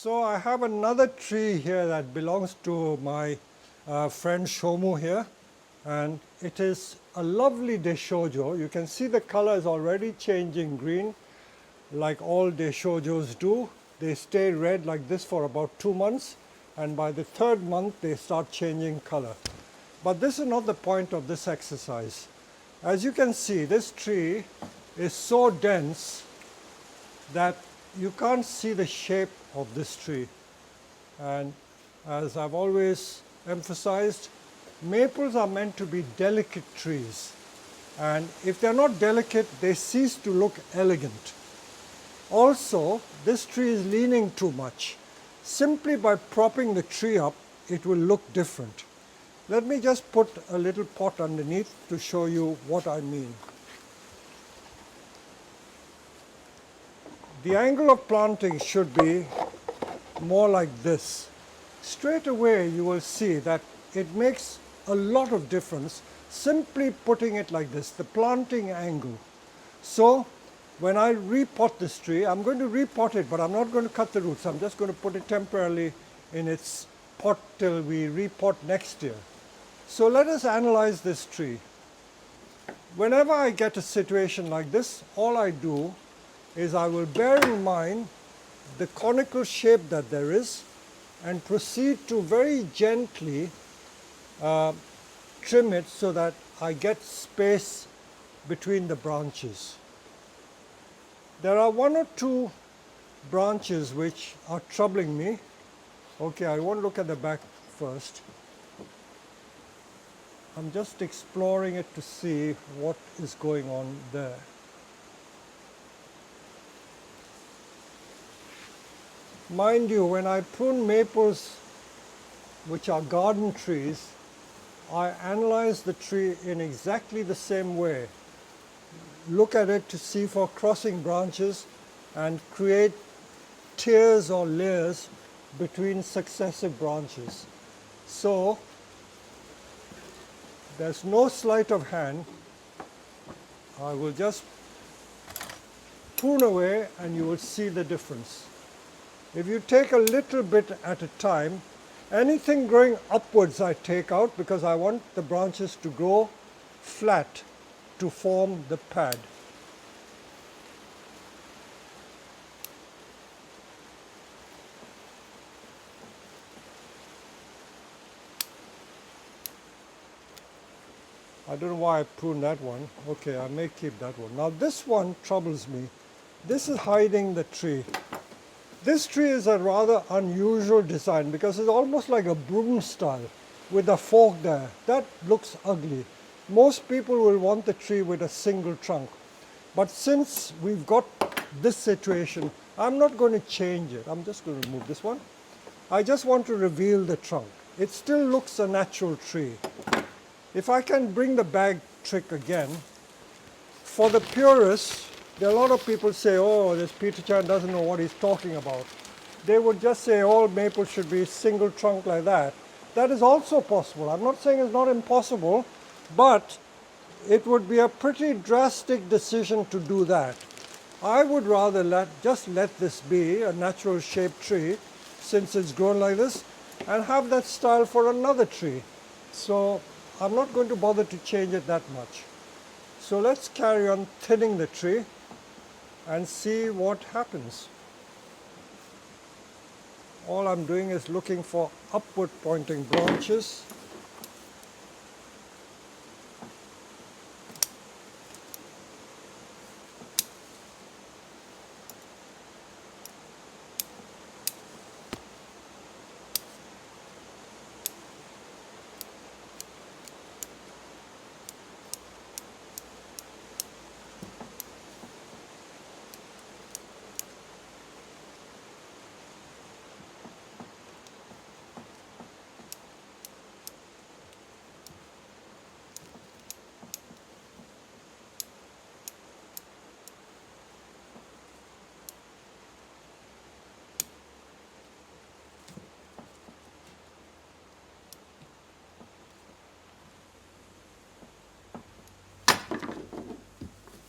So I have another tree here that belongs to my friend Shomu here, and it is a lovely Deshojo. You can see the color is already changing green like all Deshojos do. They stay red like this for about 2 months, and by the 3rd month they start changing color. But this is not the point of this exercise. As you can see, this tree is so dense that you can't see the shape of this tree. And as I've always emphasized, maples are meant to be delicate trees. And if they're not delicate, they cease to look elegant. Also, this tree is leaning too much. Simply by propping the tree up, it will look different. Let me just put a little pot underneath to show you what I mean. The angle of planting should be more like this. Straight away you will see that it makes a lot of difference simply putting it like this, the planting angle. So when I repot this tree, I'm going to repot it, but I'm not going to cut the roots. I'm just going to put it temporarily in its pot till we repot next year. So let us analyze this tree. Whenever I get a situation like this, all I do is I will bear in mind the conical shape that there is and proceed to very gently trim it so that I get space between the branches. There are 1 or 2 branches which are troubling me. Okay, I won't look at the back first. I'm just exploring it to see what is going on there. Mind you, when I prune maples, which are garden trees, I analyze the tree in exactly the same way. Look at it to see for crossing branches and create tiers or layers between successive branches. So there's no sleight of hand. I will just prune away and you will see the difference. If you take a little bit at a time, anything growing upwards I take out because I want the branches to grow flat to form the pad. I don't know why I pruned that one. Okay, I may keep that one. Now this one troubles me. This is hiding the tree. This tree is a rather unusual design because it's almost like a broom style with a fork there. That looks ugly. Most people will want the tree with a single trunk. But since we've got this situation, I'm not going to change it. I'm just going to remove this one. I just want to reveal the trunk. It still looks a natural tree. If I can bring the bag trick again, for the purists, there are a lot of people say, oh, this Peter Chan doesn't know what he's talking about. They would just say all maples should be single trunk like that. That is also possible. I'm not saying it's not impossible, but it would be a pretty drastic decision to do that. I would rather just let this be a natural shaped tree, since it's grown like this, and have that style for another tree. So I'm not going to bother to change it that much. So let's carry on thinning the tree and see what happens. All I'm doing is looking for upward pointing branches.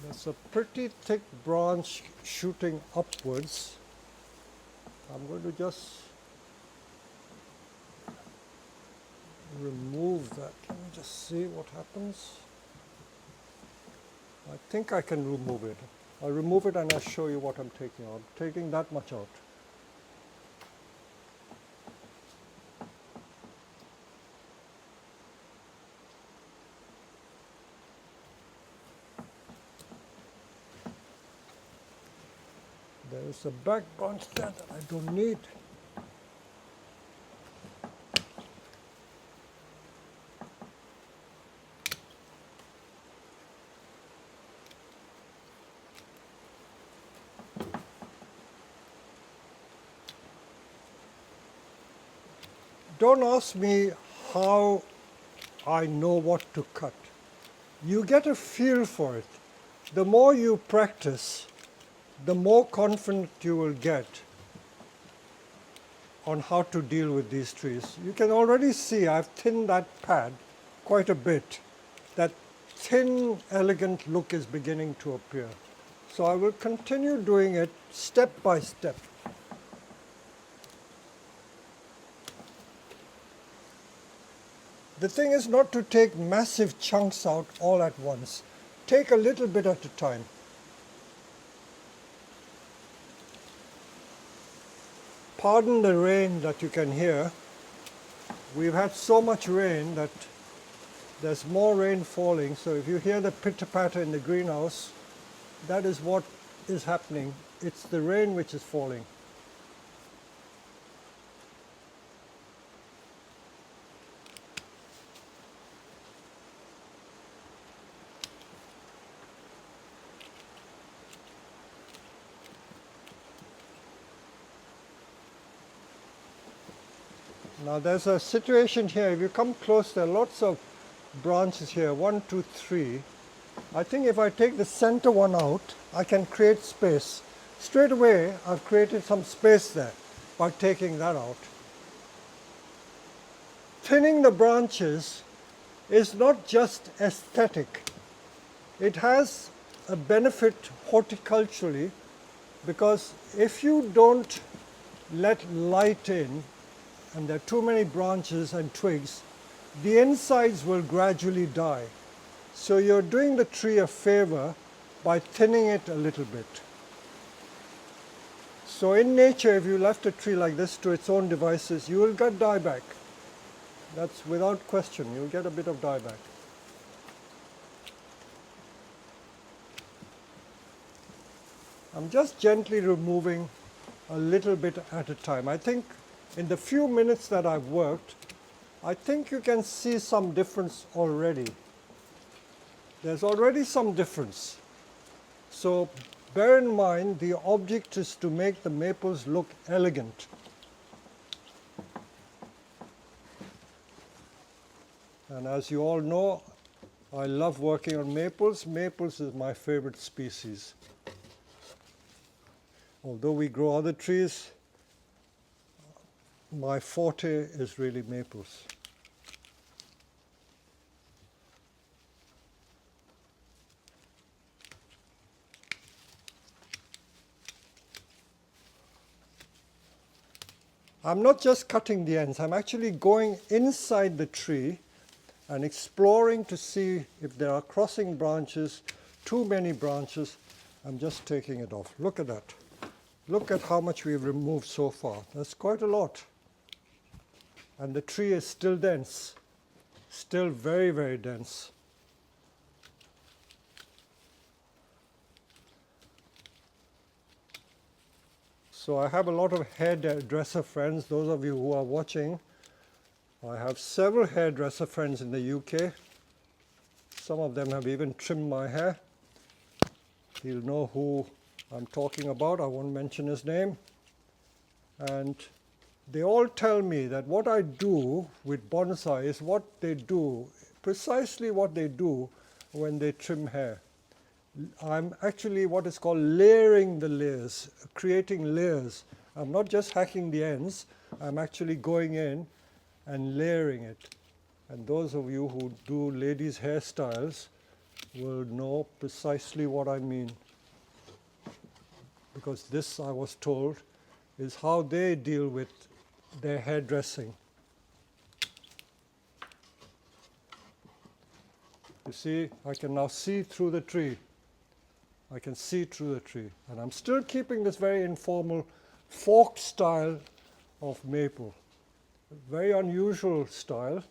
There's a pretty thick branch shooting upwards. I'm going to just remove that. Let me just see what happens. I think I can remove it. I'll remove it and I'll show you what I'm taking out. I'm taking that much out. There's a back branch there that I don't need. Don't ask me how I know what to cut. You get a feel for it. The more you practice, the more confident you will get on how to deal with these trees. You can already see I've thinned that pad quite a bit. That thin, elegant look is beginning to appear. So I will continue doing it step by step. The thing is not to take massive chunks out all at once. Take a little bit at a time. Pardon the rain that you can hear. We've had so much rain that there's more rain falling. So if you hear the pitter-patter in the greenhouse, that is what is happening. It's the rain which is falling. Now there's a situation here. If you come close, there are lots of branches here. 1, 2, 3. I think if I take the center one out, I can create space. Straight away, I've created some space there by taking that out. Thinning the branches is not just aesthetic. It has a benefit horticulturally, because if you don't let light in, and there are too many branches and twigs, the insides will gradually die. So you're doing the tree a favor by thinning it a little bit. So in nature, if you left a tree like this to its own devices, you will get dieback. That's without question, you'll get a bit of dieback. I'm just gently removing a little bit at a time. I think in the few minutes that I've worked, I think you can see some difference already. There's already some difference. So bear in mind, the object is to make the maples look elegant. And as you all know, I love working on maples. Maples is my favorite species. Although we grow other trees, my forte is really maples. I'm not just cutting the ends, I'm actually going inside the tree and exploring to see if there are crossing branches, too many branches. I'm just taking it off. Look at that. Look at how much we've removed so far. That's quite a lot. And the tree is still dense, still very, very dense. So I have a lot of hairdresser friends, those of you who are watching. I have several hairdresser friends in the UK. Some of them have even trimmed my hair. You'll know who I'm talking about. I won't mention his name. And they all tell me that what I do with bonsai is what they do, precisely what they do when they trim hair. I'm actually what is called layering the layers, creating layers. I'm not just hacking the ends, I'm actually going in and layering it. And those of you who do ladies' hairstyles will know precisely what I mean. Because this, I was told, is how they deal with their hairdressing. You see, I can now see through the tree. I can see through the tree. And I'm still keeping this very informal forked style of maple. Very unusual style,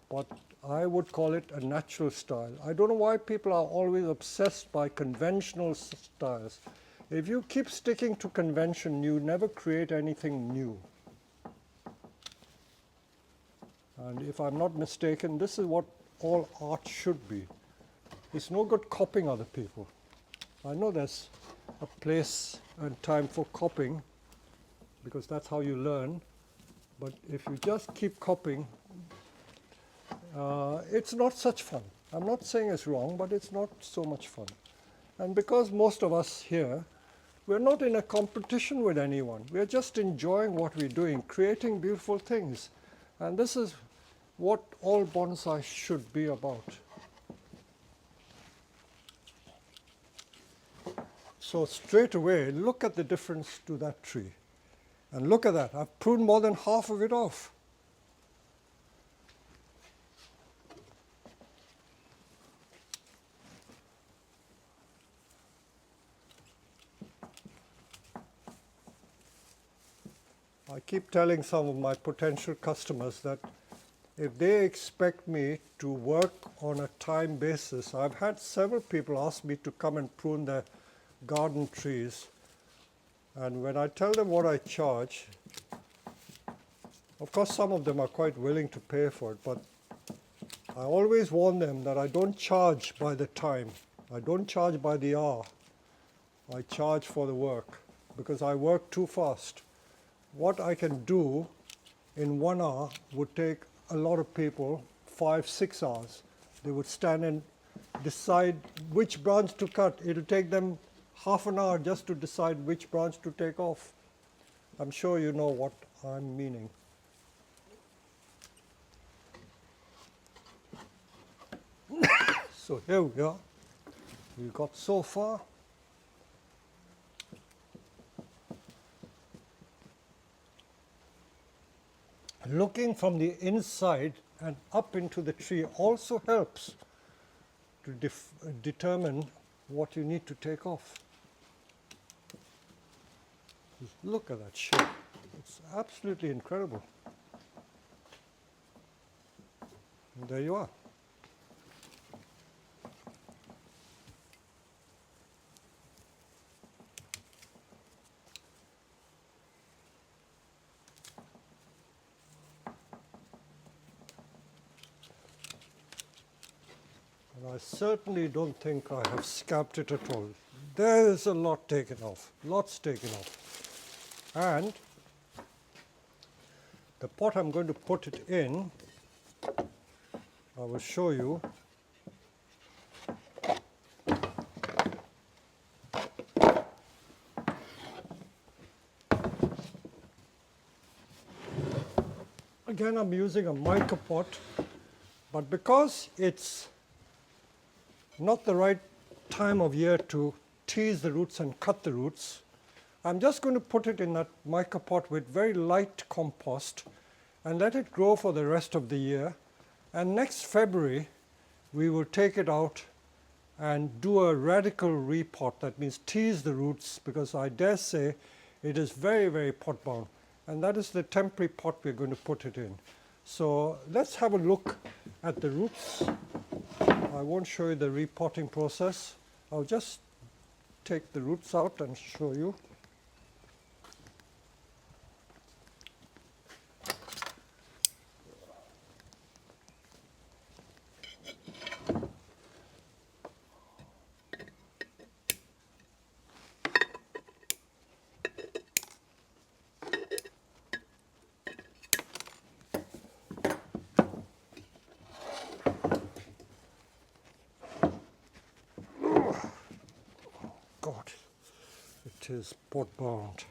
but I would call it a natural style. I don't know why people are always obsessed by conventional styles. If you keep sticking to convention, you never create anything new. And if I'm not mistaken, this is what all art should be. It's no good copying other people. I know there's a place and time for copying, because that's how you learn. But if you just keep copying, it's not such fun. I'm not saying it's wrong, but it's not so much fun. And because most of us here, we're not in a competition with anyone. We're just enjoying what we're doing, creating beautiful things. And this is what all bonsai should be about. So straight away, look at the difference to that tree. And look at that, I've pruned more than half of it off. I keep telling some of my potential customers that if they expect me to work on a time basis, I've had several people ask me to come and prune their garden trees. And when I tell them what I charge, of course some of them are quite willing to pay for it, but I always warn them that I don't charge by the time. I don't charge by the hour. I charge for the work, because I work too fast. What I can do in 1 hour would take a lot of people 5-6 hours. They would stand and decide which branch to cut. It'll take them half an hour just to decide which branch to take off. I'm sure you know what I'm meaning. So here we are. We got so far. Looking from the inside and up into the tree also helps to determine what you need to take off. Just look at that shape. It's absolutely incredible. And there you are. And I certainly don't think I have scamped it at all. There's a lot taken off, lots taken off. And the pot I'm going to put it in, I will show you. Again, I'm using a mica pot, but because it's not the right time of year to tease the roots and cut the roots, I'm just going to put it in that mica pot with very light compost and let it grow for the rest of the year. And next February, we will take it out and do a radical repot. That means tease the roots, because I dare say it is very, very pot bound. And that is the temporary pot we're going to put it in. So let's have a look at the roots. I won't show you the repotting process. I'll just take the roots out and show you. God, it is pot bound,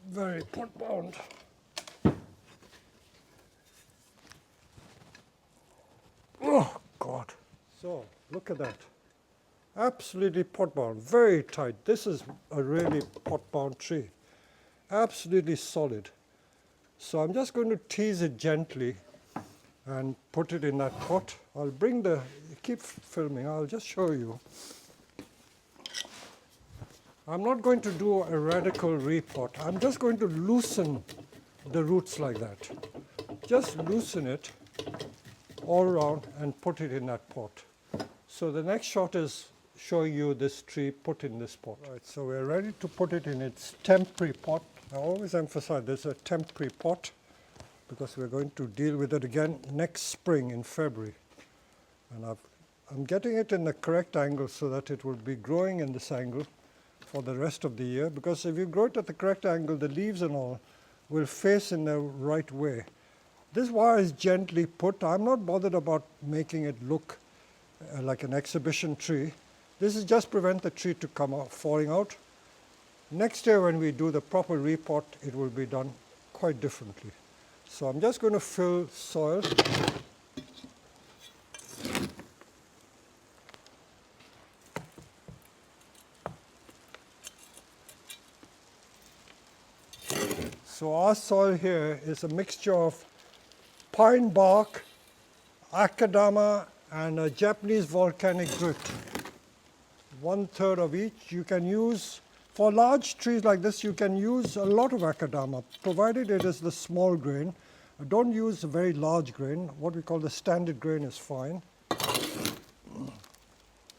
very pot bound. Oh God! So look at that, absolutely pot bound, very tight. This is a really pot bound tree. absolutely solid. So I'm just going to tease it gently and put it in that pot. I'll bring the, keep filming, I'll just show you. I'm not going to do a radical repot. I'm just going to loosen the roots like that. Just loosen it all around and put it in that pot. So the next shot is showing you this tree put in this pot. Right, so we're ready to put it in its temporary pot. I always emphasize this is a temporary pot because we're going to deal with it again next spring in February. And I'm getting it in the correct angle so that it will be growing in this angle for the rest of the year, because if you grow it at the correct angle, the leaves and all will face in the right way. This wire is gently put. I'm not bothered about making it look like an exhibition tree. This is just prevent the tree to come out, falling out. Next year when we do the proper repot, it will be done quite differently. So I'm just going to fill soil. So our soil here is a mixture of pine bark, akadama, and a Japanese volcanic grit. 1/3 of each. You can use, for large trees like this, you can use a lot of akadama, provided it is the small grain. Don't use a very large grain. What we call the standard grain is fine.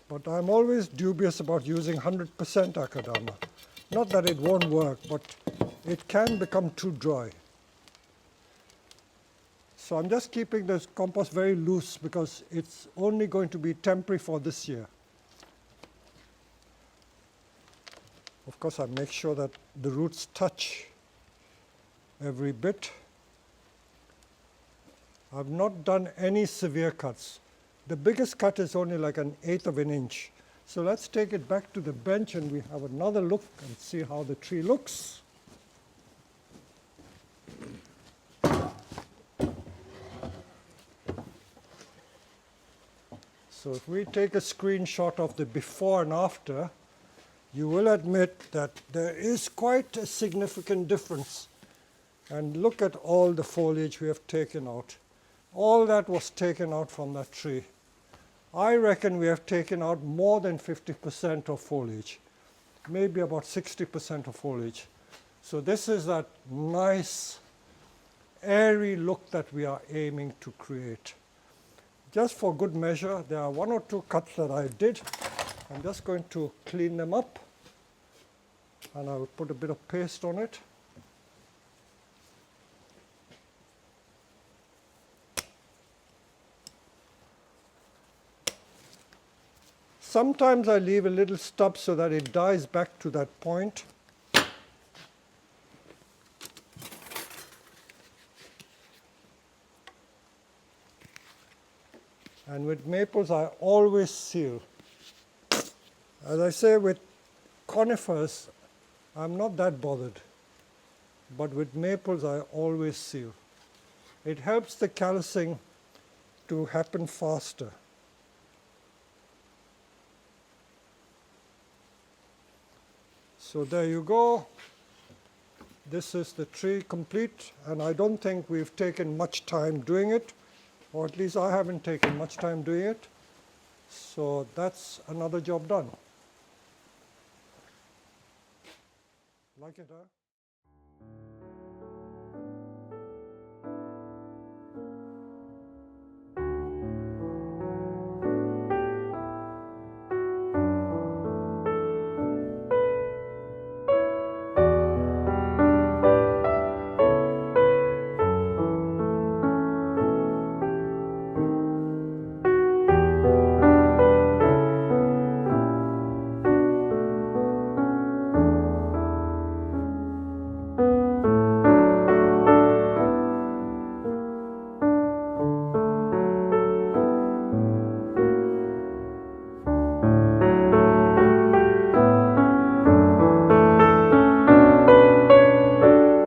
But I'm always dubious about using 100% akadama. Not that it won't work, but it can become too dry. So I'm just keeping this compost very loose because it's only going to be temporary for this year. Of course, I make sure that the roots touch every bit. I've not done any severe cuts. The biggest cut is only like 1/8 of an inch. So let's take it back to the bench and we have another look and see how the tree looks. So if we take a screenshot of the before and after, you will admit that there is quite a significant difference. And look at all the foliage we have taken out. All that was taken out from that tree. I reckon we have taken out more than 50% of foliage, maybe about 60% of foliage. So this is that nice, airy look that we are aiming to create. Just for good measure, there are 1 or 2 cuts that I did. I'm just going to clean them up, and I will put a bit of paste on it. Sometimes I leave a little stub so that it dies back to that point. And with maples, I always seal. As I say, with conifers, I'm not that bothered. But with maples, I always seal. It helps the callousing to happen faster. So there you go. This is the tree complete, and I don't think we've taken much time doing it, or at least I haven't taken much time doing it. So that's another job done. Like it, huh?